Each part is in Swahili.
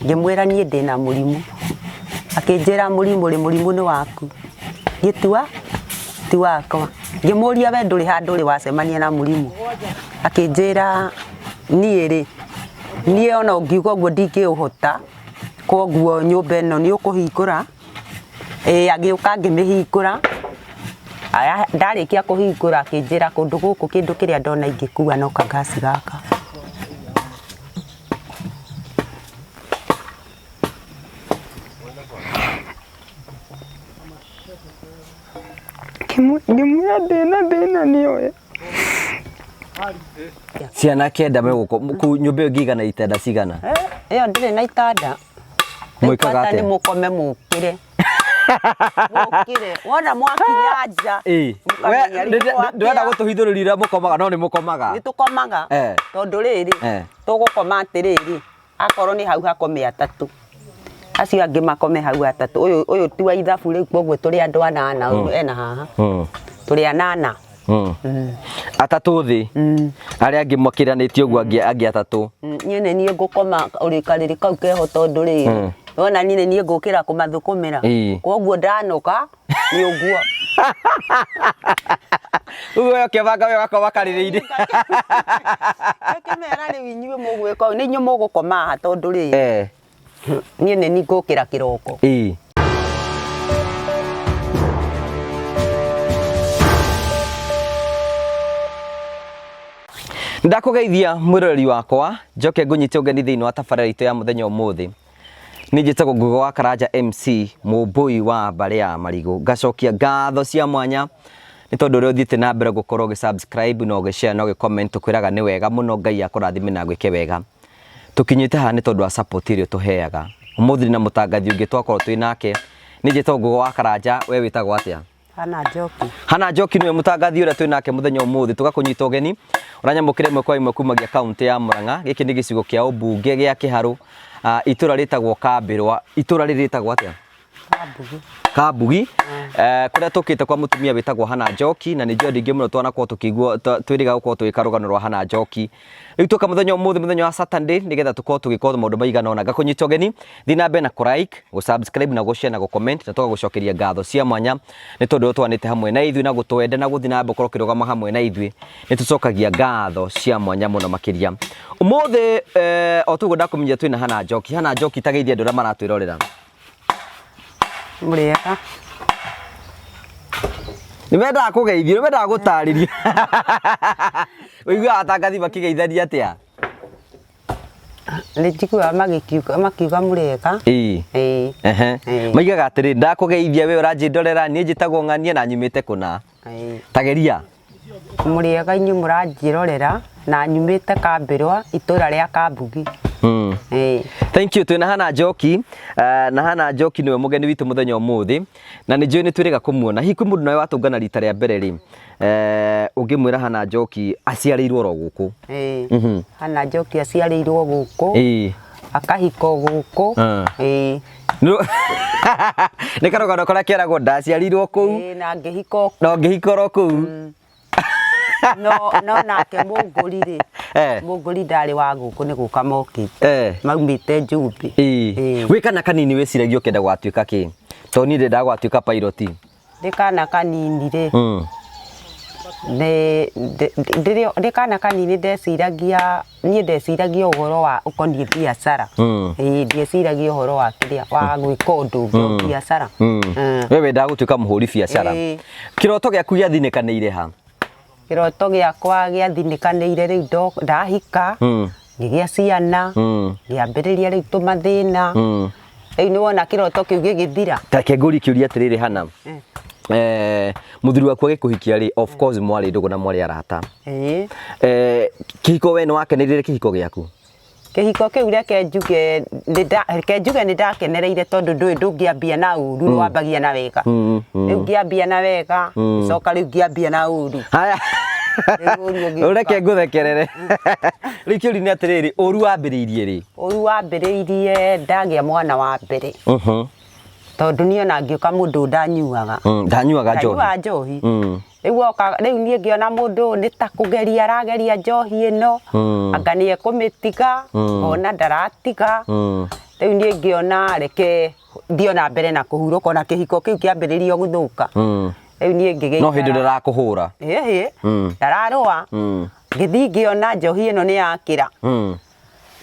Ngimwira nie ndina murimu akinjira murimu ni waku gitua ti wakwa ngimuria we nduri handu ri wacemania na murimu akinjira nie ona ungiuga guo ndingihota koguo nyumba ino ni ukuhingura agiuka ngimihingura aya ndarikia kuhingura akinjira kundu guku kindu kiria ndona ingikua no kagasi gaka Ngimwira ndina nioe ciana kenda meguko ku nyumba ngigana itanda cigana iyo ndire na itanda mwikaga ate ni mukome mukire wona mwakinyanja ndwenda gutuhithururira mukomaga no ni mukomaga nitukomaga tondu riri tugukoma atiriri akorwo ni hau hakome atatu acio angi makome hau atatu uyu ti wa ithabu riu koguo turi andu anana ena haha turi anana atatu thi aria angi makiranitio guo angi atatu nyene nie ngukoma urikariri kau keho tondu riri wona nini nie ngukira kumathukumira koguo ndanuka ni uguo uguo kebanga we wakoma kaririire akimera ni inyuĩ mugwika ni inyuĩ mugukoma ha tondu riri nie ni ngukira kiroko ndakugeithia mwiroreri wakwa njoke ngunyite ugeni thiini wa tabarĩra itu ya muthenya umuthi ni njitagwo Ngugi wa Karanja MC Mũmbũi wa mbari ya Marigũ ngacokia ngatho cia mwanya ni tondu uri uthiite na mbere gukorwo ugĩ-subscribe no ugĩ-share no ugĩ-comment tukwiraga ni wega muno Ngai akũrathime na gwĩke wega tukinyite ha ni tondu wa support irio tuheaga umuthi na mutangathi ungi twakorwo twi nake ni njitagwo Ngugi wa Karanja we witagwo atia Hana Njoki niwe mutangathi uria twi nake muthenya umuthi tugakunyita ugeni uranyamukire imwe kwa imwe kumagia kaunti ya Murang'a giki ni gicigo kia ubunge gia Kiharu itura ritagwo Kambirwa itura riritagwo atia Kabugi kuria tukite kwa mutumia witagwo Hana Njoki na ni ndio ndingi muno twana kwa tukigwo twiriga gukorwo twika rugano rwa Hana Njoki riu tuka muthenya umuthi muthenya wa Saturday nigetha tukorwo tugikora maundu maigana ona ngakunyita ugeni thina be na ku-like gu-subscribe na gu-share na gu-comment na tugagucokeria ngatho cia mwanya ni tondu twanite hamwe na ithui na gutwenda na guthi na mbokoro kirugama hamwe na ithui ni tucokagia ngatho cia mwanya muno makiria umuthi o tugo ndakumenyia twina Hana Njoki tageithia ndura maratwirorera muriega nimenda kugeithio nimenda gutariria wigua atangathi makigeithania atia njigua makiuga muriega maigaga atiri ndakugeithia we uranjindorera ni njitagwo Ng'ania na nyumite kuna tageria muriega inyu muranjirorera na nyumite Kambirwa itura ria Kabugi thank you twina Hana Njoki na Hana Njoki niwe mugeni witu muthenya umuthi na ni njui ni twiriga kumuona hiku mundu nawe watungana rita ria mbere ri ungimwira Hana Njoki aciarirwo ro guku Hana Njoki aciarirwo guku akahiko guku ni karogano kora keragwo ndaciarirwo kuu na ngihiko ro kuu no nake munguri ndari wa guku ni guka mokite maumite Njumbi wi kana kanini wiciragio kenda gwatuika ki to ni ndenda gwatuika pilot ndikana kanini ri ndikana kanini ndeciragia uhoro wa ukonie biacara ndeciragia uhoro wa kiria wa gwika undu biacara wewe ndagutuika muhuri biacara kiroto giaku giathinikanire ha kiroto giakwa giathinikanire riu ndahika ngigia ciana ngiambiriria riu tumathina riu ni wona kiroto kiu gigithira take nguri kiuria atiriri Hana muthuri waku agikuhikia ri of course mwari ndugu na mwari arata kihiko we ni wakenereire kihiko giaku kihiko kiu reke njuge ni ndakenereire tondu ndungiambia na uru wambagia na wega riu ngiambia na wega coka riu ngiambia na uru haya ureke nguthekerere rikiuri ni atiriri uru wambiriirie ri uru wambiriirie ndagia mwana wa mbere tondu ni ona ngiuka mundu ndanyuaga ndanyuaga njohi ndanyuaga njohi riu oka riu nie ngiona mundu ni ta kugeria arageria njohi ino anga ni ekumitiga ona ndaratiga riu nie ngiona reke ndiona mbere na kuhuruka na kihiko kiu kiambiririo guthuka riu nie ngigei no hindi ndarakuhura ndararua ngithi ngiona njohi ino ni yakira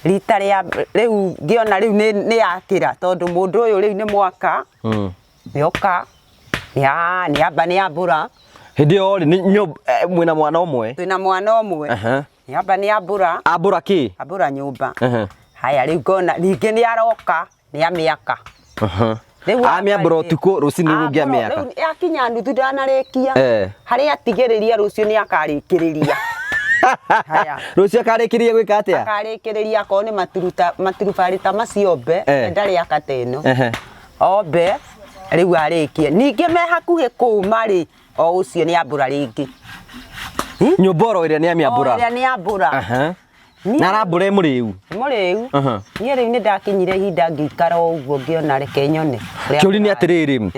rita ria riu ngiona riu ni yakira tondu mundu uyu riu ni mwaka nioka ni amba ni ambura hindi yo ni mwina mwana umwe twina mwana umwe ni amba ni ambura ki ambura nyumba haya riu ngona ningi ni aroka ni amiaka amiambura utuku rucini rungi amiaka riu yakinya nuthu ndanarikia haria atigiriria rucio ni akarikiriria haya rucio akarikiriria gwika atia akarikiriria ko ni maturubarita maciombe ndari akateno ombe riu arikie ningi me hakuhi kuma ri o ucio ni ambura ringi nyumboro iria ni amiambura iria ni ambura na arambura muriu nie riu ni ndakinyire hinda ngikara uguo ngiona reke nyone kiuri ni atiriri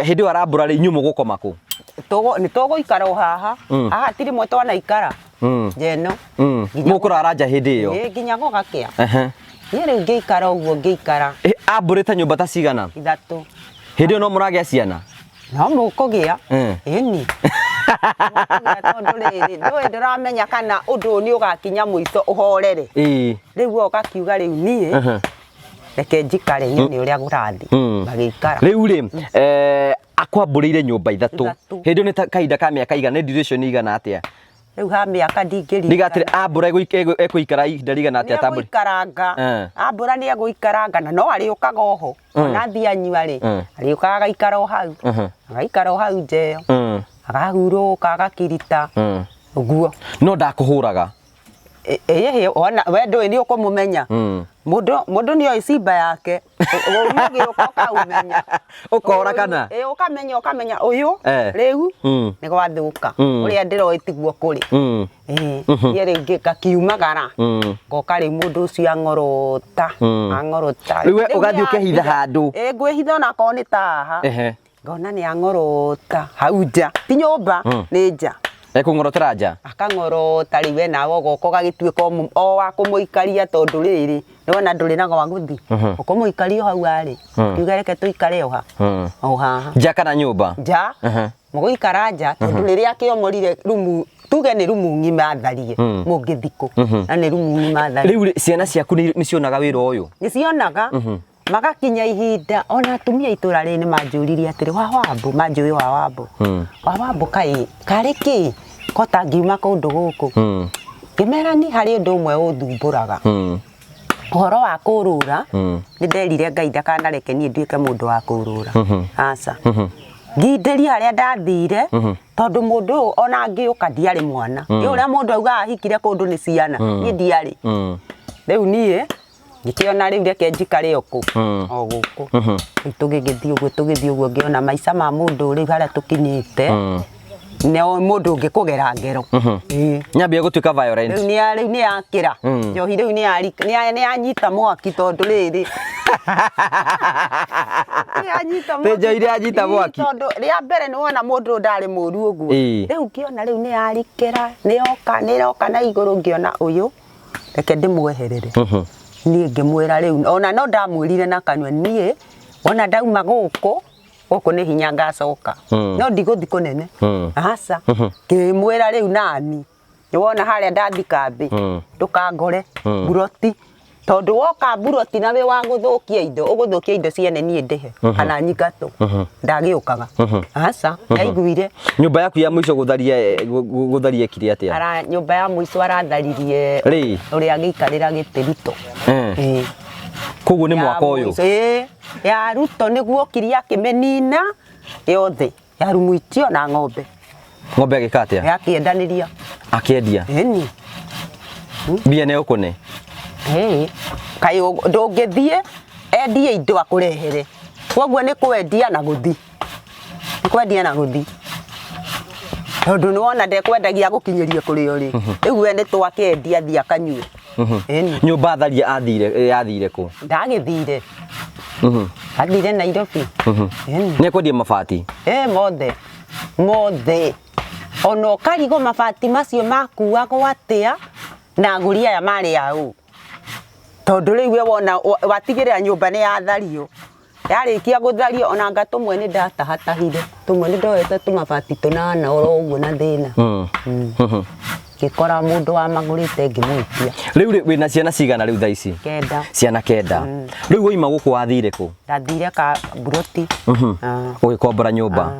hindi arambura ri nyumu gukoma ku ni tuguikara o haha aha tiri mwe twana ikara jeno mukura aranja hindi iyo nginya gogakia nie riu ngikara uguo ngikara amburite nyumba ta cigana 3 hindi no muragia ciana no mukugia eni tondu riri ndui ndiramenya kana undu ni ugakinya muico uhorere riu okakiuga riu nie reke njikare nyone uria gurathi magikara riu ri akwamburiire nyumba 3 hindi ni kahinda ka miaka igana duration igana atia riu ha miaka ndingiri ndigatire ambura ekuikara ihinda rigana atia tamburi ikaranga ambura ni eguikaranga na no ariukaga oho na thia nyua ri ariukaga gaikara o hau gaikara o hau njeyo agahuruka agakirita uguo no ndakuhuraga ona we ndui ni ukumumenya mundu ni oi simba yake umugiuka ukamenya ukora kana ukamenya uyu riu ni gwathuka uria ndiroi tiguo kuri ye ringi kakiumagara ngoka ri mundu ucio angorota riu ugathi ukehitha handu ngwihitha na ko ni taha ngona ni angorota hau nja ti nyumba ni nja ekungorotera nja akangorota riwe nawe goko gagituika o wa kumuikaria tondu riri niwona nduri nago wa guthi ukumuikaria hau ari kiuga reke tuikare oha oha nja kana nyumba nja muguikara nja tondu riri akiomorire rumu tuge ni rumu ngima tharie mungithiko na ni rumu ngima tharie riu ciana ciaku ni cionaga wira uyu ni cionaga magakinya ihinda ona atumia itura ri ni manjuririe atiri wambu manjui wambu kai kariki kota ngiuma kundu guku ngimera ni hari undu umwe uthumburaga uhoro wa kurura ni nderire Ngai ndakanareke nie nduike mundu wa kurura aca nginderia haria ndathire tondu mundu ona ngiuka ndiari mwana ni uria mundu auga ahikire kundu ni ciana ni ndiari riu nie ngikiona riu reke njikare oku o guku tugithii uguo ngiona maica ma mundu riu haria tukinyite ne mundu ngikugera ngero nyambia gutuika violent riu ni yakira njohi riu ni anyita mwaki tondu riri Tejoire anyita mwaki tondu ria mbere ni wona mundu ndari muru uguo riu ngiona riu ni arikera ni roka na iguru ngiona uyu reke ndimweherere nie ngimwira riu ona no ndamwirire na kanwa nie ona ndauma guku ni hinya ngacoka no ndiguthi kunene aca ngimwira riu nani ni wona haria ndathi kambi ndukangore buroti tondu woka buroti nawe wa guthukia indo uguthukia indo ciene nie ndihe kana nyingatu ndagiukaga aca yaiguire nyumba yaku ya mwisho gutharia kiri atia ara nyumba ya mwisho aratharirie uria giikarira gitirito koguo ni mwaka uyu ya ruto niguo kiria kimenina yothe ya rumu itio na ng'ombe agikatia yakiendaniria akiendia eni bia ne ukune kai ndungithie endie indo akurehere koguo ni kwendia na guthi tondu ni wona ndekwendagia gukinyiria kuri uri riu we ni twakendia thia kanyue nyumba tharia yathire ku ndagithire athire Nairobi Nĩ ekwendia mabati mothe ona ũkarigo mabati macio makuagwo atĩa na agũri aya marĩ aũ tondũ rĩu we wona watigĩrĩra nyũmba nĩ yathario yarĩkia gũthario ona anga tũmwe nĩ ndatahatahire tũmwe nĩ ndoete tũmabati tũnana oro ũguo na thĩna ngĩkora mũndũ wa magũrĩte ngĩmwĩtia. Rĩu wĩna ciana cigana rĩu thaa ici? Kenda. Ciana kenda. Rĩu woima gũkũ wathire kũ? Ndathire Kaburoti. Ũgĩkombora nyũmba.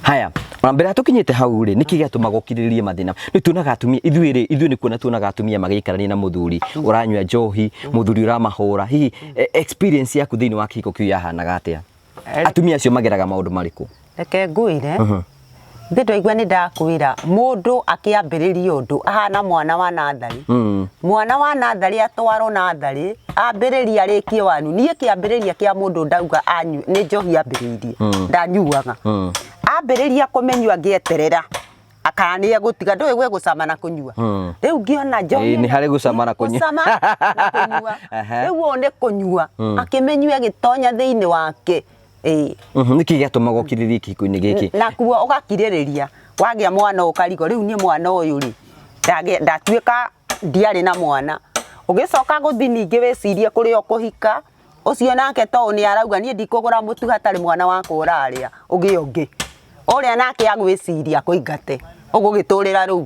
Haya, ona mbere tukinyite hau rĩ niki gĩatũma gũkirĩrĩrie mathĩna nĩ tuonaga atumia ithuĩ nĩ kuona tuonaga atumia magĩikarania na mũthuri ũranyua njohi mũthuri ũramahũra hihi experience yaku thĩinĩ wa kĩhiko kĩu yahanaga atĩa atumia acio mageraga maũndũ marĩkũ? Reke ngwĩre ndĩraigua nĩ ndakwĩra mũndũ akĩambĩrĩria ũndũ ahana mwana wa nathari mwana wa nathari atwarwo nathari ambĩrĩria rĩkie wanu niĩ kĩambĩrĩria kĩa mũndũ ndauga anyue nĩ njohi ambĩrĩirie ndanyuaga ambĩrĩria kũmenyua ngĩeterera akania gũtiga ndũĩ gwe gũcama na kũnyua rĩu ngĩona njohi nĩ harĩ gũcama na kũnyua rĩu o nĩ kũnyua akĩmenyua gĩtonya thĩinĩ wake niki gĩatũma gũkirĩrĩrie kĩhiko-inĩ gĩkĩ na kuo ũgakirĩrĩria wagĩa mwana ũkarigo rĩu niĩ mwana ũyũ rĩ ndatuĩka ndiarĩ na mwana ũgĩcoka gũthi ningĩ wĩcirie kũrĩa ũkũhika ũcio nake to nĩ arauga niĩ ndikũgũra mũtu hatarĩ mwana wakwa ũrarĩa ũngĩ ũrĩa nake agwĩciria kũingate ũgũgĩtũrĩra rĩu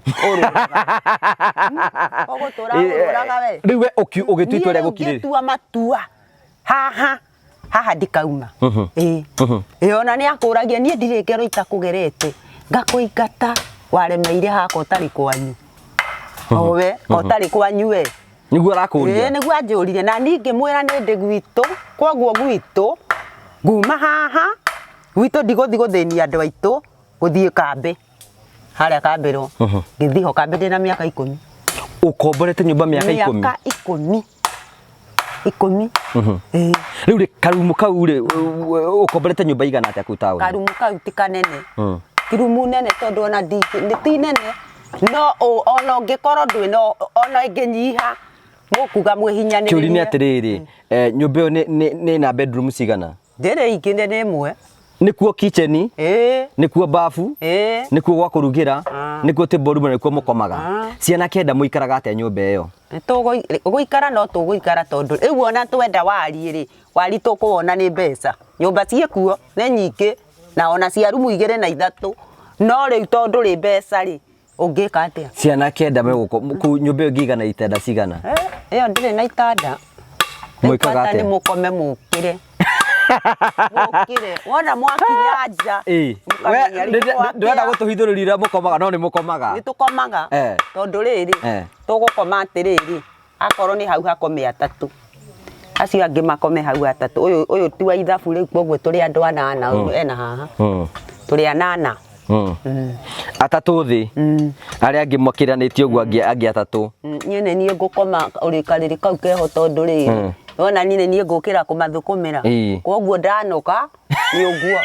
ũgũtũra we rĩu we ũgĩtuĩtwo ũrĩa gũkirĩrĩria ngĩtua matua haha ndikauma ona nĩ akũragia niĩ ndirĩ ngero itakũgerete ngakũingata waremeire haka ũtarĩ kwanyu owe ũtarĩ kwanyu we nĩguo arakũria nĩguo anjũrire na ningĩ mwĩra nĩ ndĩ gwitũ koguo gwitũ nguma haha gwitũ ndigũthi gũthĩnia andũ aitũ gũthiĩ kambe harĩa kambĩrwo ngĩthiĩ ho kambe ndĩna mĩaka 10 ũkomborete nyũmba mĩaka 10 rĩu rĩ karumu kau rĩ ũkomborete nyũmba igana atĩa kũu taũni? Karumu kau ti kanene kirumu nene tondũ ona ti nene no ona ũngĩkorwo ndwĩ no ona ĩngĩnyiha mũkuga mwĩhinyanĩrĩrie. Kĩũria nĩ atĩrĩrĩ nyũmba ĩyo nĩ na bedroom cigana? Ndĩrĩ ingĩ nĩ ĩmwe. Nĩkuo kitchen? Nĩkuo bafu? Nĩkuo gwa kũrugĩra? Nĩkuo table room na nĩkuo mũkomaga? Ciana kenda mũikaraga atĩa nyũmba ĩyo? Gũikara no tũgũikara tondũ rĩu ona twenda wari rĩ wari tũkũwona nĩ mbeca nyũmba ciĩkuo nĩ nyingĩ na ona cia rumu 2 na 3 no rĩu tondũ rĩ mbeca rĩ ũngĩka atĩa? Ciana kenda kũu nyũmba ĩyo ngĩigana itanda cigana? Ĩyo ndĩrĩ na itanda mũikaga atĩa? Nĩ mũkome mũkĩre wona mwakinya nja ndĩrenda gũtũhithũrĩria ũrĩa mũkomaga no nĩ mũkomaga? Nĩ tũkomaga tondũ rĩrĩ tũgũkoma atĩrĩrĩ akorwo nĩ hau hakome 3 acio angĩ makome hau 3 ũyũ ti wa ithabu rĩu koguo tũrĩ andũ 8 ena haha tũrĩ 8 atatũ thĩ arĩa angĩ makĩranĩtie ũguo angĩ 3 niĩ nĩ niĩ ngũkoma ũrĩkarĩrĩ kau keho tondũ rĩrĩ ona niĩ nĩ ngũkĩra kũmathũkũmĩra koguo ndanoka nĩ ũguo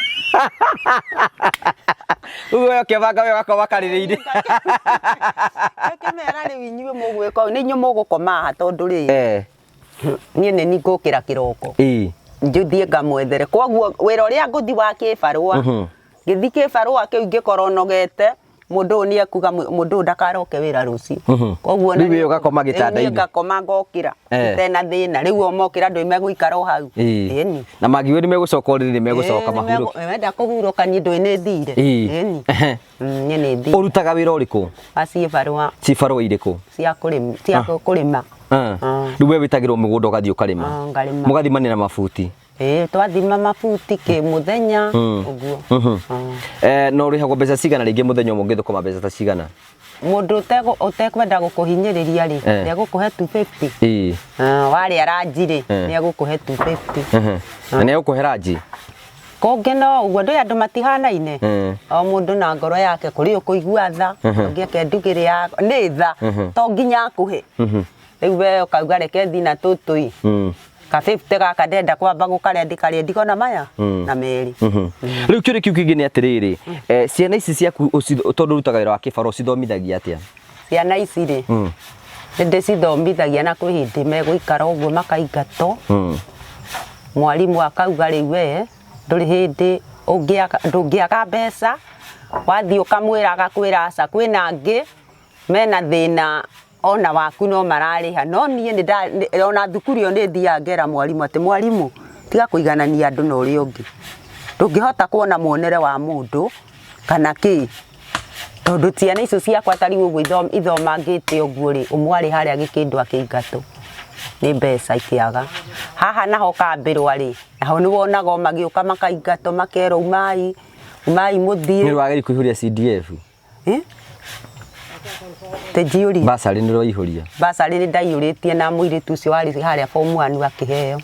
uwe ũkĩbanga wega gakoma karĩrĩ-inĩ akĩmera rĩu inyuĩ mũgwĩka nĩ inyuĩ mũgũkoma haha tondũ rĩrĩ niĩ nĩ ngũkĩra kĩroko njũthiĩ ngamwethere koguo wĩra ũrĩa ngũthi wa kĩbarũa ngĩthi kĩbarũa kĩu ngĩkorwo nogete mũndũ nĩ ekuga mũndũ ndakaroke wĩra rũciũ koguo rĩu ũgakoma gĩtanda-inĩ ngakoma ngokĩra tena thĩna rĩu omokĩra ndũĩ megũikara o hau na mangiuga nĩ megũcoka rĩrĩ megũcoka mahurũke wenda kũhurũka niĩ ndũĩ nĩ thire niĩ nĩ thire. Ũrutaga wĩra ũrĩkũ? Cibarũa. Cibarũa irĩkũ? Cia kũrĩma. Rĩu we wĩtagĩrwo mũgũnda ũgathiĩ ũkarĩma mũgathimanĩra mabuti? Twathima mabuti kĩ mũthenya ũguo. No ũrĩhagwo mbeca cigana rĩngĩ mũthenya ũmwe ũngĩthũkũma mbeca ta cigana? Mũndũ ũtekwenda gũkũhinyĩrĩria rĩ nĩ egũkũhe 250 warĩa ranji rĩ nĩ egũkũhe 250 na nĩ egũkũhe ranji? Kũngĩ no ũguo ndĩ andũ matihanaine o mũndũ na ngoro yake kũrĩ ũkũigua tha ũngĩ akendugĩre ya nĩ tha to nginya akũhe rĩu we ũkauga reke thiĩ na tũtũ ka 50 gaka ndenda kwamba gũkarĩa ndikona maya na merĩ. Rĩu kĩũria kĩu kĩngĩ nĩ atĩrĩrĩ ciana ici ciaku tondũ ũrutaga wĩra wa kĩbarũa ũcithomithagia atĩa? Ciana ici rĩ nĩ ndĩcithomithagia na kwĩ hĩndĩ megũikara ũguo makaingatwo mwarimu akauga riu we nduri hindi ndungiaga mbeca wathii ukamwira agakwira aca kwina ngi mena thina ona waku no marariha no nie ni ona thukuru yo ni thia ngera mwarimu ati mwarimu tiga kuiganania andu no ri ungi ndungihota kuona muonere wa mundu kana ki tondu ciana icio ciakwa tari uguo ithomangite uguo ri umwari haria gikindu akiingatwo ni mbeca ikiaga haha naho kambirwa ri naho ni wonaga magiuka makaingatwo makero umai muthie ni rwageri kuihuria CDF tejiuri basari ni roihuria basari ni ndaiyuritie na muiritu ucio wari haria form 1 akiheo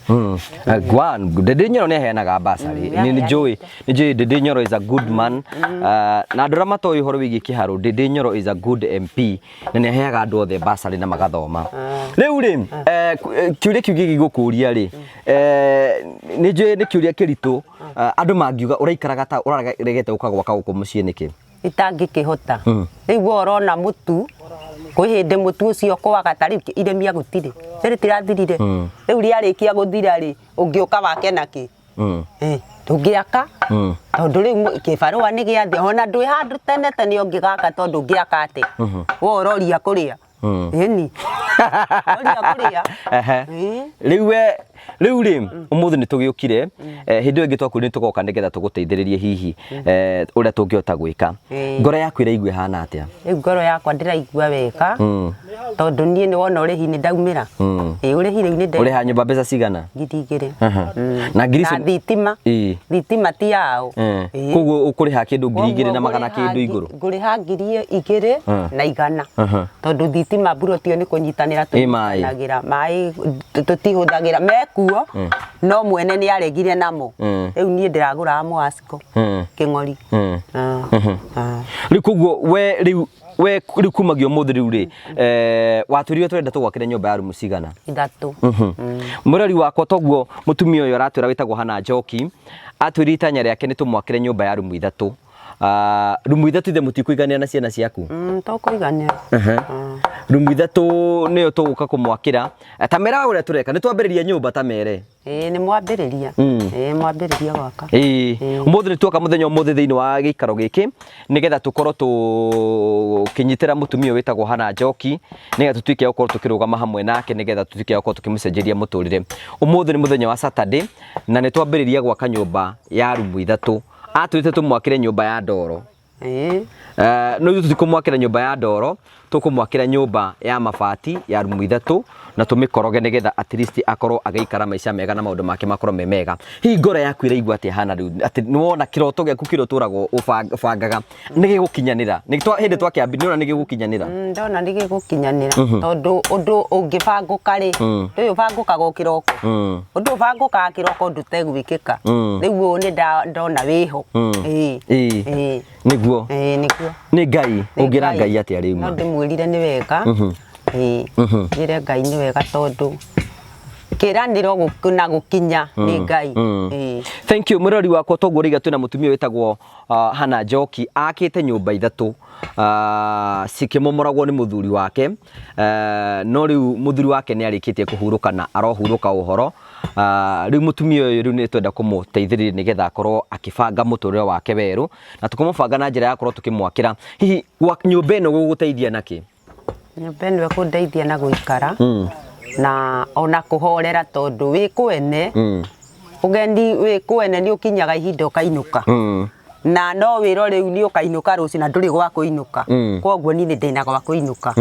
Gwan Dede Nyoro ne heanaga basari ni joy Dede Nyoro is a good man na ndora matoi horo wigi kiharo Dede Nyoro is a good MP na ne heaga andu othe basari na magathoma riu ri kiuria kiugi gigukuria ri ni joy ni kiuria kiritu andu mangiuga uraikaraga ta uraregete ukagwaka guku mucii niki itangikihota riu orona mutu kwihinde mutu ucio kwaga tari iremia gutire riri tirathirire riu riarikia guthira ri ungiuka wake naki tungiaka tondu riu kibarua ni giathi ona ndwi handu tene ungigaka tondu ngiaka ati wo uroria kuria ni uroria kuria riu ri umuthi ni tugiukire hindi ingi twaku ni tugoka nigetha tuguteithiririe hihi uria tungihota gwika ngoro yaku iraigua hana atia riu ngoro yakwa ndiraigua wega tondu nie ni wona urihi ni ndaumira urihi riu ni uriha nyumba mbeca cigana ngiri na ngiri na thitima ti yao koguo ukuriha kindu ngiri igiri na magana kindu iguru nguriha ngiri igiri na igana tondu thitima buro tio ni kunyitanira tunagira mai tutihuthagira mekuo no mwene ni aregire namo riu nie ndiragura muasiko king'ori riu koguo we riu kumagio muthi riu ri watwirire turenda tugwakire nyumba ya rumu cigana 3 murari wakwa toguo mutumia uyu aratwira witagwo Hannah Njoki atwirire itanya riake ni tumwakire nyumba ya rumu 3 rumu 3 ithe mutikuigania na ciana ciaku tukuigania rumu 3 niyo tuguka kumwakira tamera uria tureka ni twambiriria nyumba tamere ni mwambiriria mwambiriria gwaka umuthi ni tuoka muthenya umuthi thiini wa giikaro giki nigetha tukorwo tukinyitira mutumia witagwo Hannah Njoki nigetha tutuike gukorwo tukirugama hamwe nake nigetha tutuike gukorwo tukimucenjeria muturire umuthi ni muthenya wa Saturday na ni twambiriria gwaka nyumba ya rumu 3 atwite tumwakire nyumba ya ndoro no ithu tukumwakira nyumba ya ndoro tukumwakira nyumba ya mabati ya rumu 3 na tumikoroge nigetha at least akorwo ageikara maisha mega na maundu make makorwo mega hi ngoro yaku iraigua ati hana riu ati ni wona kiroto giaku kiroturagwo ubangaga nigigukinyanira hindi twakiambi ni wona nigigukinyanira ndona nigigukinyanira tondu undu ungibanguka ri uyu bangukaga kiroko undu bangukaga kiroko ndutegwikika riu ni ndona wiho niguo ni ngai ungira ngai ati ari no ndimwirire ni wega njire ngai ni wega tondu kiraniro gukuna gukinya ni ngai thank you murori wakwa toguo riga twina mutumia witagwo Hannah Njoki akite nyumba 3 cikimomoragwo ni muthuri wake no riu muthuri wake ni arikitie kuhuruka na arohuruka uhoro riu mutumia uyu riu ni twenda kumuteithiriria nigetha akorwo akibanga muturire wake weru na tukumubanga na njira ya korwo tukimwakira hihi nyumba ino guguteithia naki nyumba ino kundeithia na guikara na ona kuhorera tondu wi kwene ugendi wi kwene ni ukinyaga ihinda ukainuka na no wiro riu ni ukainuka ruci na nduri gwa kuinuka koguo ni ndina gwa kuinuka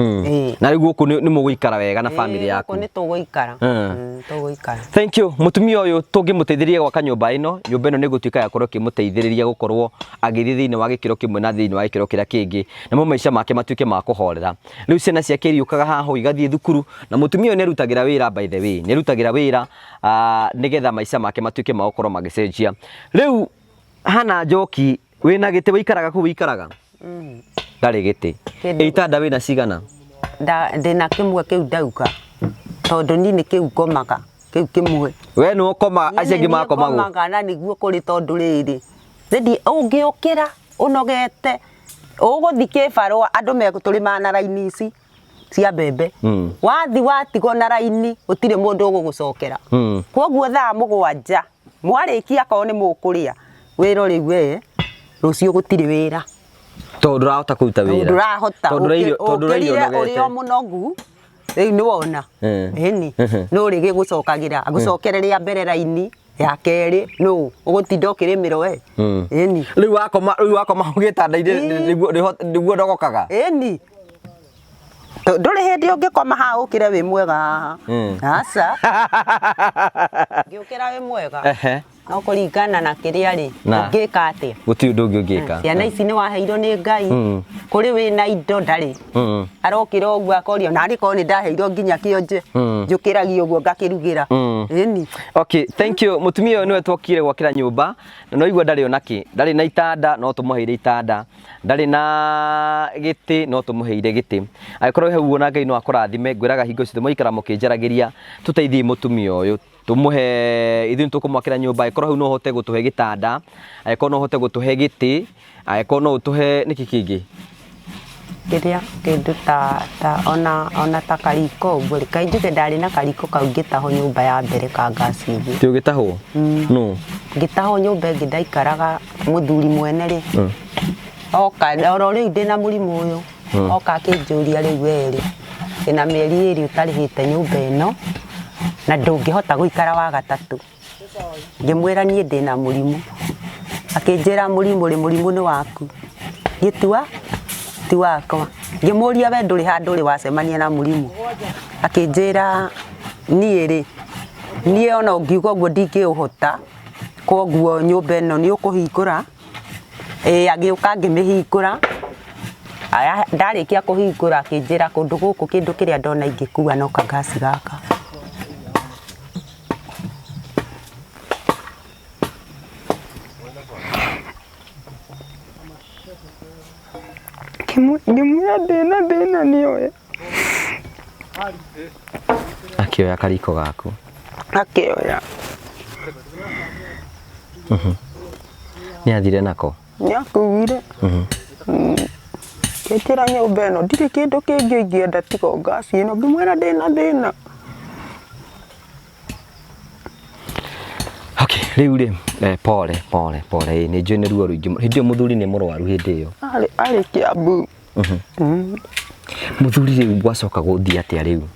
na riu guku ni muguikara wega na family yaku ni tuguikara tuguikara thank you mutumia uyu tungimuteithiriria gwaka nyumba ino ni gutuika ya korwo kimuteithiriria gukorwo agithii thiini wa gikiro kimwe na thiini wa gikiro kiria kingi na mo maisha make matuike ma kuhorera riu ciana ciake riukaga haho igathie thukuru na mutumia uyu ni rutagira wira by the way ni rutagira wira nigetha maisha make matuike ma gukorwo magicenjia riu Hannah Njoki wina gite wikaraga ku wikaraga ndari gite itanda wina cigana ndina kimwe kiu ndauka tondu ni kiu komaga kiu kimwe we no koma acengi makoma komaga na niguo kuri tondu riri ndi ungiukira unogete uguthike barua andu me tuli mana raini ici cia mbembe wathi watigwo na raini utire mundu ugugucokera koguo thaa 7 mwarikia ko ni mukuria wiro riu we rucio gutire wira tondu ndurahota kuruta wira ndurahota tondu irio urio munogu riu ni wona eni no rigi gucokagira agucokere ria mbere raini ya keri no ugutinda ukirimiro we eni riu wakoma ugitanda-ini niguo ndogokaga eni nduri hindi ungikoma ha ukire wi mwega haha aca ngiukira wi mwega no kuringana na kiria ri ungika atia guti undu ungi ungika ciana ici ni waheirwo ni Ngai kuri wina indo ndari arokira uguo akorio na ari ko ni ndaheirwo nginya kionje njukiragi uguo ngakirugira eni okay thank you mutumia uyu niwe twokire gwakira nyumba na no igua ndari onaki ndari na itanda no tumuheire itanda ndari na giti no tumuheire giti agikorwo he uona Ngai no akurathime ngwiraga hingo ciothe muikara mukinjaragiria tuteithie mutumia uyu tumuhe ithuĩ tukumwakira nyumba agikorwo hau no hote gutuhe gitanda agikorwo no hote gutuhe giti agikorwo no utuhe niki kingi kiria kindu ta ona ta kariko uguo kai njuge ndari na kariko kau ngitaho nyumba ya mbere ka ngasi igi ti ugitaho no ngitaho nyumba ingi ndaikaraga muthuri mwene ri oka oro riu ndina murimu uyu oka akinjuria riu weri ina mieri iri utarihite nyumba ino na ndungihota guikara wa gatatu ngimwira nie ndina murimu akinjira murimu ri murimu ni waku gitua ti wakwa ngimuria we nduri handu ri wacemania na murimu akinjira nie ri nie ona ungiuga uguo ndingiuhota koguo nyumba ino ni ukuhingura agiuka ngimihingura aya ndarikia kuhingura akinjira kundu guku kindu kiria ndona ingikua no kangasi gaka ngimwira ndina nioya akioya kariko gaku akioya ni athire nako ni akuire ketira nyumba ino ndiri kindu kingi ingienda tiga ngasi ino ngimwira ndina okay riu ri pole ni njui ni ruo ruingi hindi muthuri ni murwaru hindi iyo ari Kiambu muthuri riu gwacoka guthia atia riu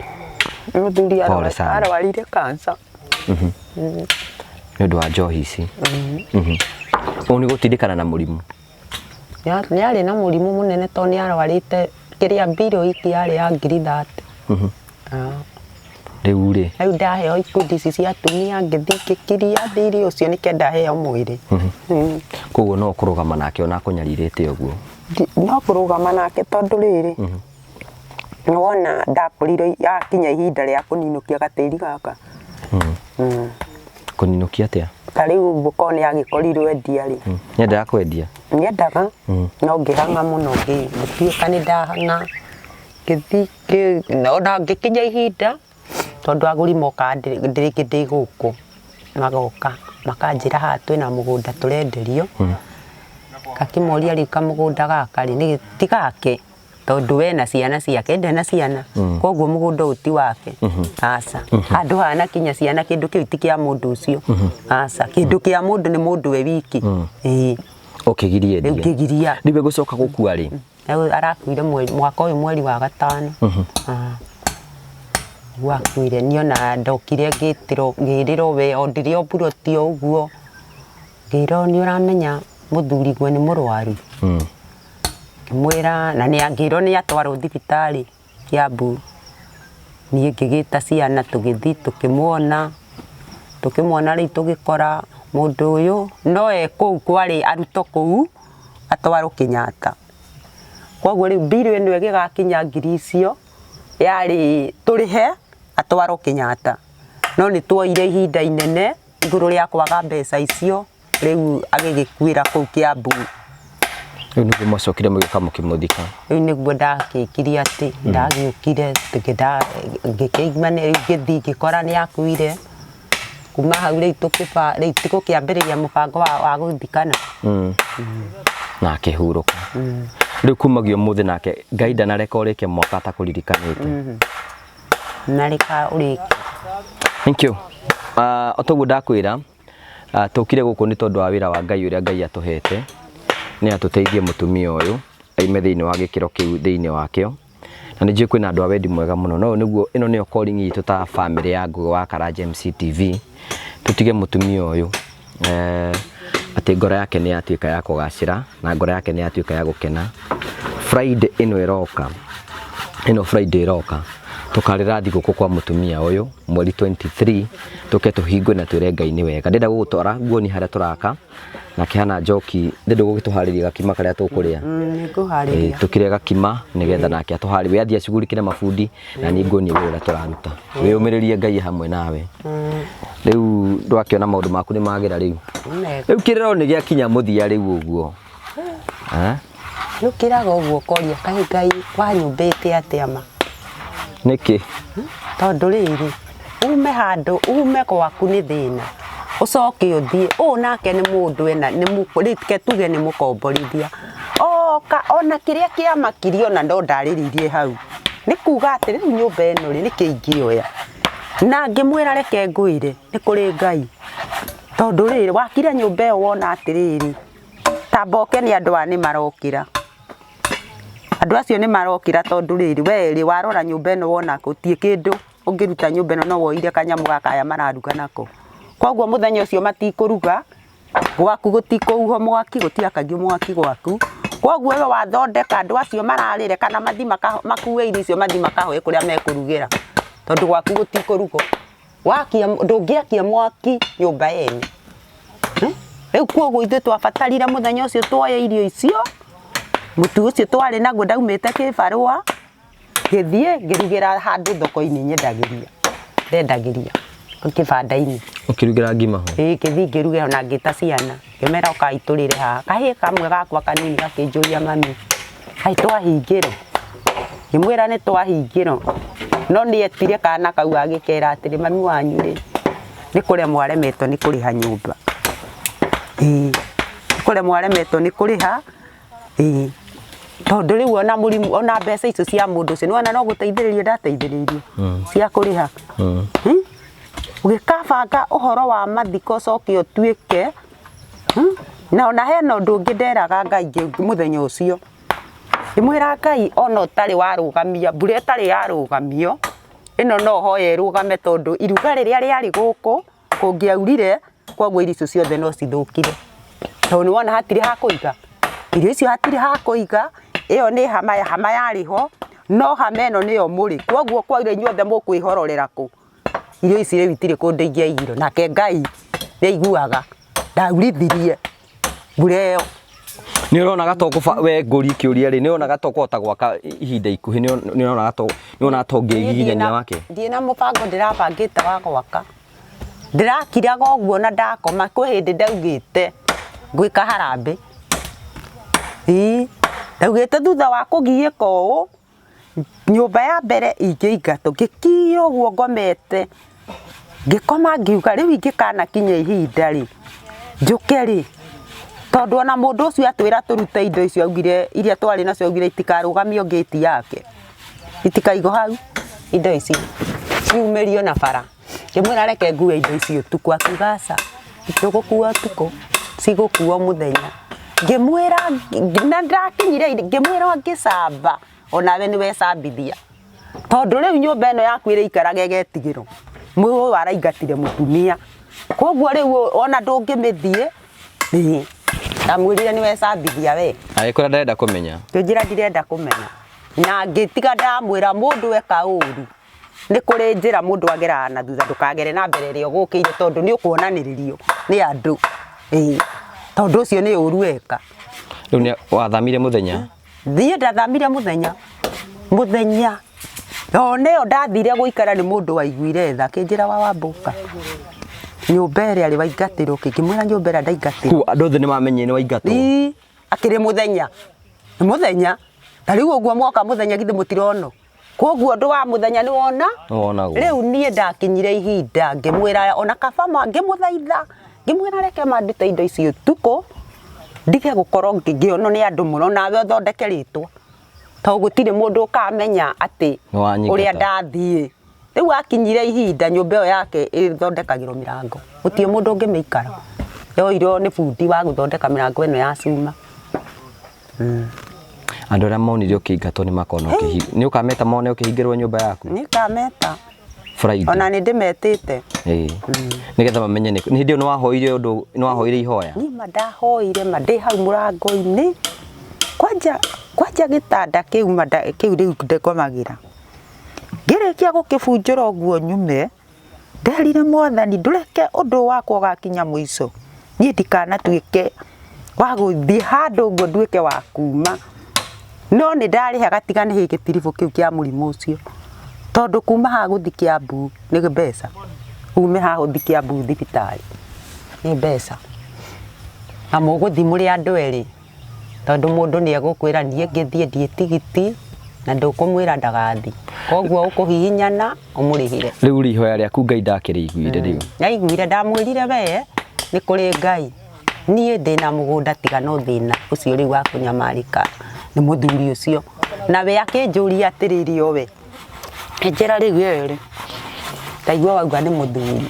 muthuri arwarire cancer ni undu wa njohi ici ni gutindikana na murimu ni ari na murimu munene to ni arwarite kiria mbiro iki ari ya ngiri 30 riu ri riu ndaheo ikundi ici cia atumia ngithi ngikiria thiri ucio nike ndaheo mwiri koguo no kurugama nake ona kunyaririte uguo no kurugama nake tondu riri wona ndakurire yakinya ihinda ria kuninukia gatiri gaka kuninukia atia kariu buko ni agikorirwe endia ri nyendaga kwendia nyendaga no ngihanga muno ngituika ni ndahanga ngithi no ngikinya ihinda tondu aguri moka ndiriki ndi guku magoka makanjira ha twina mugunda turenderio kakimoria rika mugunda gaka ri ni tigake tondu we na ciana ciake ndena ciana koguo mugunda uti wake aca handu hana kinya ciana kindu kiu ti kia mundu ucio aca kindu kia mundu ni mundu we wiki ukigirie ndia ukigiria niwe gucoka gukua ri arakuire mwaka uyu mweri wa gatano wakuire niona ndokire ngiriro we ondirio buroti uguo ngiro ni uramenya muthuri gwe ni murwaru kimwira na ni angiro ni atwaro thibitari Kiambu ni ngigita ciana tugithi tukimwona ri tugikora mundu uyu no kou kwari aruto kou atwaro Kenyatta koguo ri mbiro ino igigakinya ngiri icio yari turihe atwaro Kenyatta no ni twoire ihinda inene iguru ria kwaga mbeca icio riu agigikuira kou Kiambu riu niguo mwacokire mugika mukimuthika riu niguo ndakikirie ati ndagiukire ngikigimane ngithi ngikora ni akuire kuma hau riu tigukiambiriria mubango wa guthikana na akihuruka riu kumagio muthi nake Ngai ndareka urike mwaka atakũririkanĩte. Nareka urike. Thank you. Otoguo ndakwĩra tukire gũkũ nĩ tondũ wa wĩra wa Ngai ũrĩa Ngai atũhete nĩ atũteithie mũtumia ũyũ aime thĩinĩ wa gĩkĩro kĩu thĩinĩ wakĩo, na nĩ njũĩ kwĩna andũ a wendi mwega mũno. No nĩguo ĩno nĩyo calling itũ ta family ya Ngũgĩ wa Karanja MC TV, tutige mũtumia ũyũ atĩ ngoro yake nĩ yatuĩka ya kũgacĩra na ngoro yake nĩ yatuĩka ya gũkena. Friday ĩno ĩroka, ĩno Friday ĩroka tukarĩra thigũkũ kwa mũtumia ũyũ mweri 23, tuke tũhingwe na twĩre Ngai nĩ wega. Ndenda gũgũtwara nguoni harĩa tũraka na kĩhana njoki, ndenda gũgĩtũharĩria gakima karĩa tũkũrĩa. Nĩngũharĩria. Tukire gakima nĩgetha nake atũharĩrie, we athiĩ acugurikĩre mabundi na niĩ nguoni wĩra tũraruta. Wĩyũmĩrĩrie Ngai hamwe nawe. Rĩu ndwakĩona maũndũ maku nĩ magĩra rĩu. Rĩu kĩrĩro nĩ gĩakinya mũthia rĩu ũguo. Rĩu kĩraga ũguo koria kaĩ Ngai wanyũmbĩte atĩa ma? Nĩkĩ? Tondũ rĩrĩ ume handũ ume gwaku nĩ thĩna ũcoke ũthiĩ ũũ nake nĩ mũndũ ena rĩke tuge nĩ mũkomborithia oka ona kĩrĩa kĩamakirio na ndo ndarĩrĩirie hau nĩ kuga atĩ rĩu nyũmba ĩno rĩ nĩkĩ ingĩoya na ngĩmwĩra reke ngũire nĩ kũrĩ Ngai. Tondũ rĩrĩ wakire nyũmba ĩyo wona atĩrĩrĩ tamboke nĩ andũ nĩ marokĩra, andũ acio nĩ marokĩra. Tondũ rĩrĩ we warora nyũmba ĩno wona gũtiĩ kĩndũ ũngĩruta nyũmba ĩno no woire kanyamũ gaka aya mararuga nako. Koguo mũthenya ũcio matikũruga gwaku gũtikũhuho mwaki, gũtiakagio mwaki gwaku. Koguo we wathondeka andũ acio mararĩre kana mathi makue irio icio mathi makahoe kũrĩa mekũrugĩra, tondũ gwaku gũtikũrugwo. Wakia ndũngĩakia mwaki nyũmba yene. Rĩu koguo ithuĩ twabatarire mũthenya ũcio twoye irio icio, mũtu ũcio twarĩ naguo ndaumĩte kĩbarũa gĩthiĩ ngĩrugĩra handũ thoko-inĩ ndendagĩria kĩbanda-inĩ. Ũkĩrugĩra ngima ho? Gĩthiĩ ngĩrugĩra na ngĩta ciana ngĩmera ũkai tũrĩre haha. Kahĩĩ kamwe gakwa kanini gakĩnjũria mami kaĩ twahingĩrwo, ngĩmwĩra nĩ twahingĩrwo. No nĩ etire kana kau agĩkera atĩrĩ mami wanyu rĩ nĩ kũrĩa mwaremetwo nĩ kũrĩha nyũmba. Nĩ kũrĩa mwaremetwo nĩ kũrĩha. Tondũ rĩu ona mũrimũ ona mbeca icio cia mũndũ ũcio nĩwona no gũteithĩrĩrio ndateithĩrĩrio cia kũrĩha. Ũgĩkabanga ũhoro wa mathiko ũcoke ũtuĩke na ona hena ũndũ ũngĩ nderaga Ngai mũthenya ũcio. Ngĩmwĩra Ngai ona ũtarĩ warũgamia mbura ĩtarĩ yarũgamio ĩno no hoye ĩrũgame, tondũ iruga rĩrĩa rĩarĩ gũkũ kũngĩaurire koguo irio icio ciothe no cithũkire. Tondũ nĩwona hatirĩ ha kũiga irio icio, hatirĩ ha kũiga. Ĩyo nĩ hama yarĩho, no hama ĩno nĩyo mũrĩ. Koguo kwaure inyuothe mũkwĩhororera kũ? Irio ici rĩu itirĩ kũndũ ingĩaigirwo. Nake Ngai nĩaiguaga ndaurithirie mbura ĩyo. Nĩ ũronaga to we ngũri kĩũria rĩ, nĩ ũronaga to kũhota gwaka ihinda ikuhĩ, nĩ ũronaga to ngĩgiginyania wake? Ndiĩ na mũbango ndĩrabangĩte wa gwaka, ndĩrakiraga ũguo na ndakoma kwĩ hĩndĩ ndaugĩte ngwĩka harambĩ. Ndaugĩte thutha wa kũgiĩka ũũ nyũmba ya mbere ingĩingatwo ngĩkinya ũguo ngomete ngĩkoma ngiuga rĩu ingĩkanakinya ihinda rĩ njũke rĩ, tondũ ona mũndũ ũcio atwĩra tũrute indo icio augire iria twarĩ nacio augire itikarũgamio gate yake, itikaigwo hau indo ici ciumĩrio na bara. Ngĩmwĩra reke ngue indo icio ũtukũ, akiuga aca tũgũkua ũtukũ cigũkuo mũthenya. Ngĩmwĩra na ndakinyire ngĩmwĩra ngĩcamba onawe nĩwe cambithia, tondũ rĩu nyũmba ĩno yaku ĩrĩikaraga ĩgetigĩrwo mũyũ araingatire mũtumia. Koguo rĩu ona ndũngĩmĩthiĩ ndamwĩrire nĩwe cambithia we. Agĩkũra ndarenda kũmenya? Ngĩnjĩra ndirenda kũmenya, na ngĩtiga ndamwĩra mũndũ eka ũru nĩ kũrĩ njĩra mũndũ ageraga na thutha, ndũkagere na mbere ĩrĩa ũgũkĩire tondũ nĩ ũkuonanĩrĩrio nĩ andũ. Tondũ ũcio nĩ ũru eka. Rĩu nĩ wathamire mũthenya? Thiĩ ndathamire mũthenya ona ĩyo ndathire gũikara nĩ mũndũ waiguire tha akĩnjĩra wa Wambũka nyũmba ĩrĩa arĩ waingatĩrwo. Ngĩmwĩra nyũmba ĩrĩa ndaingatĩrwo andũ othe nĩ mamenye nĩ waingatwo? Akĩrĩ mũthenya nĩ mũthenya ta rĩu ũguo mwoka mũthenya githĩ mũtirono. Koguo ũndũ wa mũthenya nĩ wona rĩu niĩ ndakinyire ihinda ngĩmwĩra ona kabama ngĩmũthaitha ngĩmwĩra reke mandute indo icio ũtukũ ndige gukorwo ngĩonwo nĩ andũ mũno nawe ũthondeke rĩtwa to gũtirĩ mũndũ ũkamenya atĩ ũrĩa ndathiĩ rĩu akinyire ihinda nyũmba ĩyo yake ĩthondekagĩrwo mĩrango gũtirĩ mũndũ ũngĩmĩikara yoirwo nĩ bundi wa gũthondeka mĩrango ĩno ya cuma. Andũ arĩa monire ũkĩingatwo nĩ makona nĩ ũkameta mone ũkĩhingĩrwo nyũmba yaku? Nĩ kameta Friday. Ona nĩ ndĩmetĩte nĩgetha mamenye nĩ hĩndĩ ĩyo nĩ wahoire ihoya? Nĩ ndahoire ndĩ hau mũrango-inĩ kwanja gĩtanda kĩu rĩu ngomagĩra ngĩrĩkia gũkĩbunjĩra ũguo nyume nderire Mwathani ndũreke ũndũ wakwa ũgakinya mũico niĩ ndikanatuĩke wa gũthiĩ handũ ũguo nduĩke wa kuma no nĩ ndarĩha gatigane hĩ gĩtiribũ kĩu kĩa mũrimũ ũcio tondũ kuma haha gũthi Kĩambu nĩ mbeca ume haha gũthi Kĩambu thibitarĩ nĩ mbeca na mũgũthi mũrĩ andũ erĩ tondũ mũndũ nĩ egũkwĩra niĩ ngĩthiĩ ndiĩ tigiti na ndũkũmwĩra ndagathi koguo ũkũhihinyana ũmũrĩhĩre. Rĩu ihoya rĩaku Ngai ndakĩrĩiguire rĩu? Ndaiguire, ndamwĩrire we nĩ kũrĩ Ngai niĩ ndĩna mũgũnda tiga no thĩna ũcio rĩu wa kũnyamarĩka nĩ mũthuri ũcio na we akĩnjũria atĩrĩrĩ o we njĩra rĩu erĩ ndaigua wauga nĩ mũthuri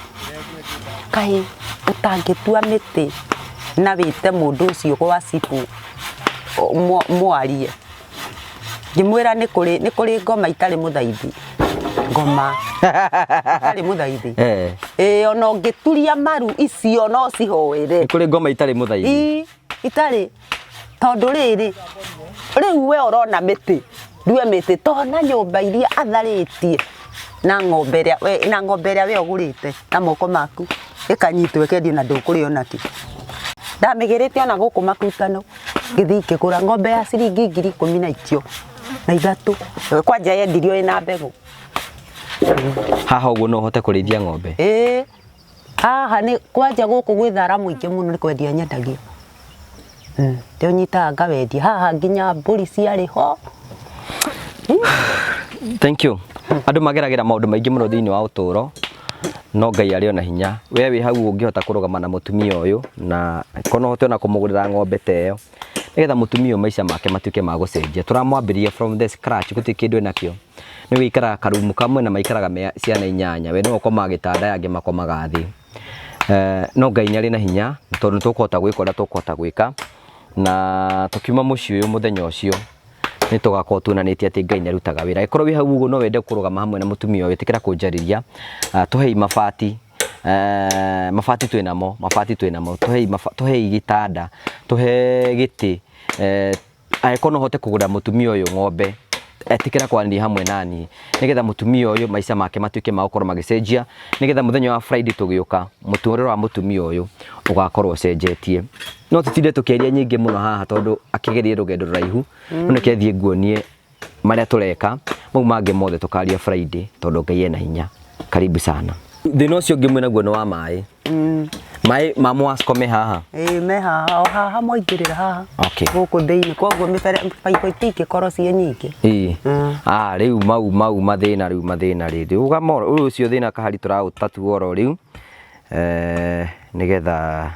kaĩ ũtangĩtua mĩtĩ na wĩte mũndũ ũcio gwa cibu mwarie ngĩmwĩra nĩ kũrĩ ngoma itarĩ mũthaithi ngoma itarĩ mũthaithi ona ũngĩturia maru icio no cihoere. Nĩ kũrĩ ngoma itarĩ mũthaithi itarĩ tondũ rĩu we ũrona mĩtĩ ndue mĩtĩ tona nyũmba iria atharĩtie na ng'ombe ĩrĩa we ũgũrĩte na moko maku ĩkanyitwo ĩkendio na ndũkũrĩo nakĩ ndamĩgĩrĩte ona gũkũ Makutano ngĩthiĩ ngĩgũra ng'ombe ya ciringi 13,000 kwanja yendirio ĩna mbegũ. Haha ũguo no ũhote kũrĩithia ng'ombe? Haha nĩ kwanja gũkũ gwĩ thara mũingĩ mũno nĩ kwendia nyendagio rĩu nyitaga ngawendia haha nginya mbũri ciarĩ ho. Thank you. Andũ mageragĩra maũndũ maingĩ mũno thĩinĩ wa ũtũũro no Ngai arĩ ona hinya we wĩ hau ũngĩhota kũrũgama na mũtumia ũyũ na kono hote ona kũmũgũrĩra ng'ombe ta ĩyo nĩgetha mũtumia ũyũ maica make matuĩke ma gũcenjia. Tũramwambĩrĩria from the scratch gũtirĩ kĩndũ enakĩo nĩ gũikara karumu kamwe na maikaraga ciana 8 we no ũkomaga gĩtanda angĩ makomaga thĩ. No Ngai nĩ arĩ na hinya tondũ tũkũhota gwĩka ũrĩa tũkũhota gwĩka na tũkiuma mũciĩ ũyũ mũthenya ũcio nĩ tũgakorwo tuonanĩtie atĩ Ngai nĩ arutaga wĩra. Ĩkorwo wĩ hau ũguo no wende kũrũgama hamwe na mũtumia ũyũ ĩtĩkĩra kũnjarĩria tũhei mabati twĩnamo tũhei gĩtanda tũhe gĩtĩ angĩkorwo no hote kũgũra mũtumia ũyũ ng'ombe etikira kwaranĩria hamwe nani nigetha mutumia uyu maica make matuike ma gukorwo magicenjia nigetha muthenya wa Friday tugioka muturiro wa mutumia uyu ugakorwo cenjetie no tutinde tukiaria nyingi muno haha tondu akigerie rugendo raihu no nikethie nguonie maria tureka mau mange mothe tukaria Friday tondu Ngai ena hinya. Karibu sana. Thina ucio ngi mwena guo wa mai mai mamu askome haha me haha moingirira haha guku thiini koguo mibaibo itike koro cie nyingi riu mau mathina riu ugamo ucio thina kahari turautatu oro riu nigetha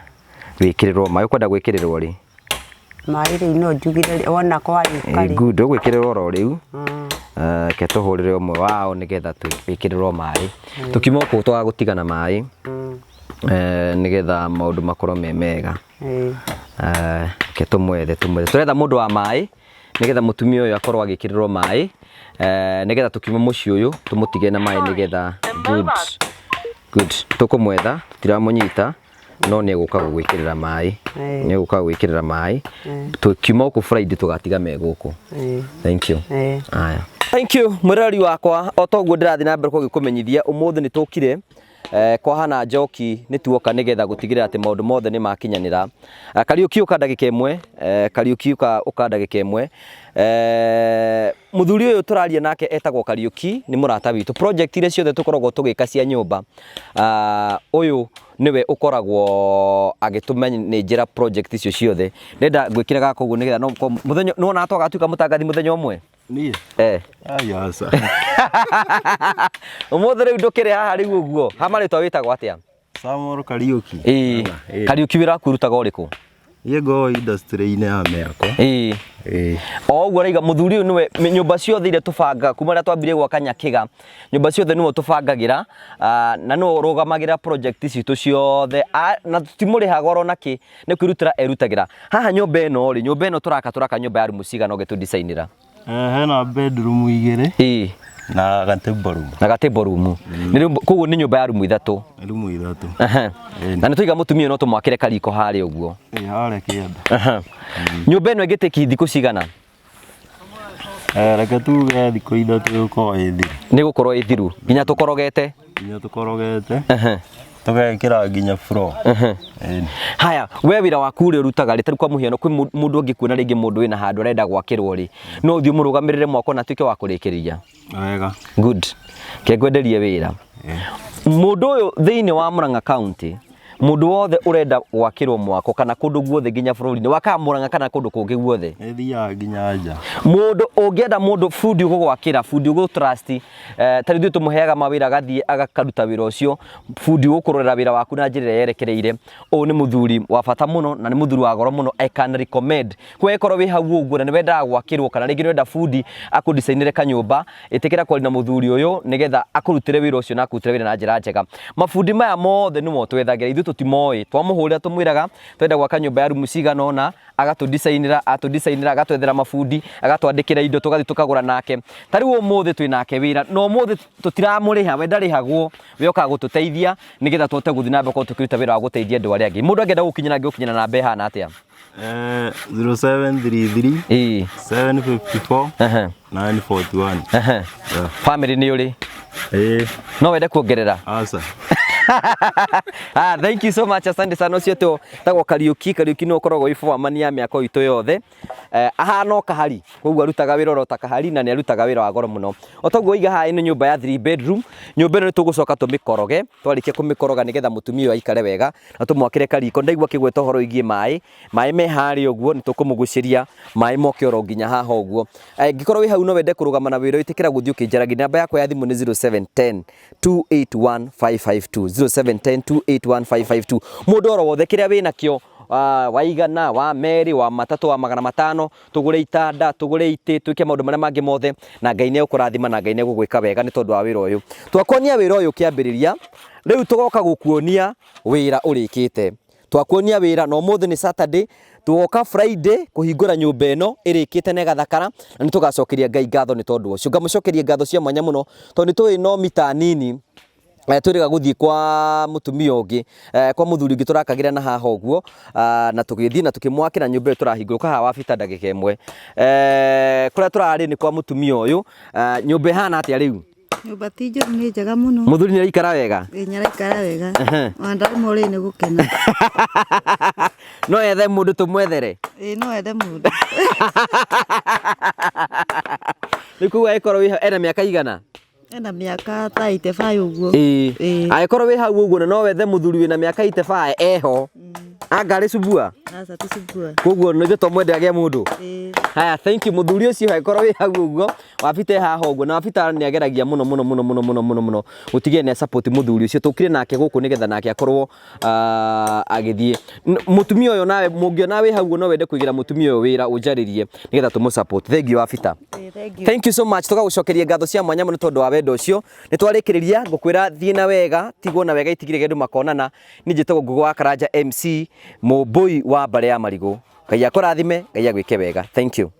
wikirirwo mai ukwenda gwikirirwo ri mai riu no njugire wona kwari kari good gwikirirwo oro riu ke tuhurire umwe wao nigetha twikirirwo mai tukimo ko twa gutigana mai nigetha maundu makorwo me mega ke tumwethe turetha mundu wa mai nigetha mutumia uyu akorwo agikirirwo mai nigetha tukimo muci uyu tumutige na mai nigetha good tukumwetha tutiramunyita no ni eguka gwikirira mai ni eguka gwikirira mai tukimo ku Friday tugatiga me guku thank you aya thank you murari wakwa otoguo ndirathi na mbere ko gikumenyithia umuthi ni tukire kwa hana njoki ni tuoka nigetha gutigirira ati maundu mothe ni makinyanira Kariuki uka ndagika imwe Kariuki uka ndagika imwe muthuri uyu turaria nake etagwo Kariuki ni murata witu project ile ciothe tukoragwo tugika cia nyumba uyu niwe ukoragwo agitumenya ni njira project icio ciothe ndenda gwikira gako guo nigetha no muthenya no na atoga tuka mutangathi muthenya umwe ni ayasa umuthi riu ndukire haha riu uguo hamari twa witagwo atia Samuel Kariuki Kariuki wira kurutaga uriku Yego industry-inĩ ya mĩako. O ũguo raiga mũthuri ũyũ nĩwe nyũmba ciothe iria tũbanga kuma rĩrĩa twambirie gwaka Nyakiga, nyũmba ciothe nĩwe tũbangagĩra na nĩwe ũrũgamagĩra project citũ ciothe na tũtimũrĩhaga oro nakĩ, nĩ kwĩrutĩra erutagĩra. Haha nyũmba ĩno rĩ, nyũmba ĩno tũraka nyũmba ya rumu cigana ũgĩtũ design-ĩra? Hena bedroom 2 na gatable room. Na gatable room. Koguo nĩ nyũmba ya rumu 3. Rumu 3. Na nĩ tũiga mũtumia no tũmwakĩre kariko harĩa ũguo. Harĩa kĩanda. Nyũmba ĩno ĩngĩtĩki thikũ cigana? Reke tuge thikũ 3 gũkorwo ĩthiru. Nĩ gũkorwo ĩthiru nginya tũkorogete? Nginya tũkorogete. Tũgekĩra nginya floor. Haya, we wĩra waku rĩ ũrutaga rĩ, tarĩ kwa mũhiano kwĩ mũndũ ũngĩkuona rĩngĩ mũndũ wĩna handũ arenda gwakĩrwo rĩ, no ũthiĩ mũrũgamĩrĩre mwako na tuĩke wa kũrĩkĩrĩria? Wega. Good. Ke ngwenderie wĩra. Mũndũ ũyũ thĩinĩ wa Murang'a County, mũndũ wothe ũrenda gwakĩrwo mwako kana kũndũ guothe nginya bũrũri-inĩ wakaga Murang'a kana kũndũ kũngĩ guothe? Thiaga nginya nja. Mũndũ ũngĩenda mũndũ bundi ũgũgwakĩra, bundi ũgũtrust, tarĩ ithuĩ tũmũheaga mawĩra agathiĩ agakaruta wĩra ũcio, bundi ũgũkũrorera wĩra waku na njĩra ĩrĩa yerekereire. Ũyũ nĩ mũthuri wa bata mũno na nĩ mũthuri wa goro mũno. I can recommend kwe korwo wĩ hau ũguo na nĩ wendaga gwakĩrwo kana rĩngĩ nĩ wenda bundi akũdesainĩre kanyũmba, ĩtĩkĩra kwaria na mũthuri ũyũ nĩgetha akũrutĩre wĩra ũcio na akũrutĩre wĩra na njĩra njega. Mabundi maya mothe nĩmo twethagĩra, ithuĩ tũtimoĩ, twamũhũrĩra tũmwĩraga twenda gwaka nyũmba ya rumu cigana ũna, agatũdesainĩra, agatwethera mabundi, agatwandĩkĩra indo, tũgathiĩ tũkagũra nake. Tarĩu ũmũthĩ twĩ nake wĩra na ũmũthĩ tũtiramũrĩha, we ndarĩhagwo, we okaga gũtũteithia nĩgetha tũhote gũthiĩ na mbere tũkĩruta wĩra wa gũteithia andũ arĩa angĩ. Mũndũ angĩenda gũkinyĩra angĩgũkinyĩra namba ĩhana atĩa? 0733 754 941. Family nĩ ũrĩ? No wende kuongerera? Aca. Thank you so much, asante sana. Ucio tu tagwo Kariuki no koragwo iformani ya mĩako itũ yothe. Ahana kahari, koguo arutaga wĩra oro ta kahari na nĩ arutaga wĩra wa goro mũno. Otaguo iga haha ĩno nyũmba ya 3 bedroom, nyũmba ĩno nĩ tũgũcoka tũmĩkoroge, twarĩkia kũmĩkoroga nĩgetha mũtumia ũyũ aikare wega na tũmwakĩre kariko. Ndaigua kĩgweta ũhoro wĩgiĩ maĩ me harĩa ũguo, nĩ tũkũmũgucĩria maĩ moke oro nginya haha ũguo. Angĩkorwo wĩ hau no wende kũrũgama na wĩra ĩtĩkĩra gũthiĩ ũkĩnjaragia. Namba yakwa ya thimũ nĩ 0710 281 552 0710 281 552. Mũndũ oro wothe kĩrĩa wĩna kĩo, wa igana, wa merĩ, wa matatũ, wa magana matano, tũgũre itanda, tũgũre itĩ, twĩke maũndũ marĩa mangĩ mothe, na Ngai nĩ ũkũrathima na Ngai nĩ ũgwĩka wega nĩ tondũ wa wĩra ũyũ. Twakuonia wĩra ũyũ kĩambĩrĩria, rĩu tũgoka gũkuonia wĩra ũrĩkĩte. Twakuonia wĩra na ũmũthĩ nĩ Saturday, tugoka Friday kũhingũra nyũmba ĩno ĩrĩkĩte na ĩgathakara, na nĩ tũgacokeria Ngai ngatho nĩ tondũ ũcio. Ngamũcokeria ngatho cia mwanya mũno tondũ nĩ tũĩ no mita nini twĩrĩga gũthiĩ kwa mũtumia ũngĩ, kwa mũthuri ũngĩ tũrakagĩra na haha ũguo, na tũgĩthiĩ na tũkĩmwakĩra nyũmba ĩyo tũrahingũrũka haha wabita ndagĩka ĩmwe. Kũrĩa tũrarĩ nĩ kwa mũtumia ũyũ. Nyũmba ĩhana atĩa rĩu? Nyũmba ti njũru, nĩ njega mũno. Mũthuri nĩ araikara wega? Nĩ araikara wega. Wandauma ũrĩ nĩ gũkena. No ethe mũndũ tũmwethere? No ethe mũndũ. Nĩ kuga ĩkorwo ena mĩaka igana? Ena mĩaka ta 85 ũguo. Angĩkorwo wĩ hau ũguo na no wethe mũthuri wĩna mĩaka 85 eho, anga arĩ subua? Aca ti subua. Koguo nĩ tũmwende agĩe mũndũ. Haya, thank you mũthuri ũcio. Angĩkorwo wĩ hau ũguo, wabita haha ũguo na wabita nĩ ageragia mũno gũtigĩrĩra nĩ support mũthuri ũcio. Tũkire nake gũkũ nĩgetha nake akorwo agĩthiĩ. Mũtumia ũyũ nawe mũngĩona wĩ hau no wende kũigĩra mũtumia ũyũ wĩra ũnjarĩrie nĩgetha tũmũ support. Thank you wabita. Thank you so much. Tũgagũcokeria ngatho cia mwanya mũno tondũ wa wendo ũcio. Nĩ twarĩkĩrĩria ngũkwĩra thiĩ na wega, tigwo na wega itigire andũ makonana. Niĩ njĩtagwo Ngũgũ wa Karanja MC, mũmbũi wa Mbare ya Marigũ. Ngai akũrathime, Ngai agwĩke wega. Thank you.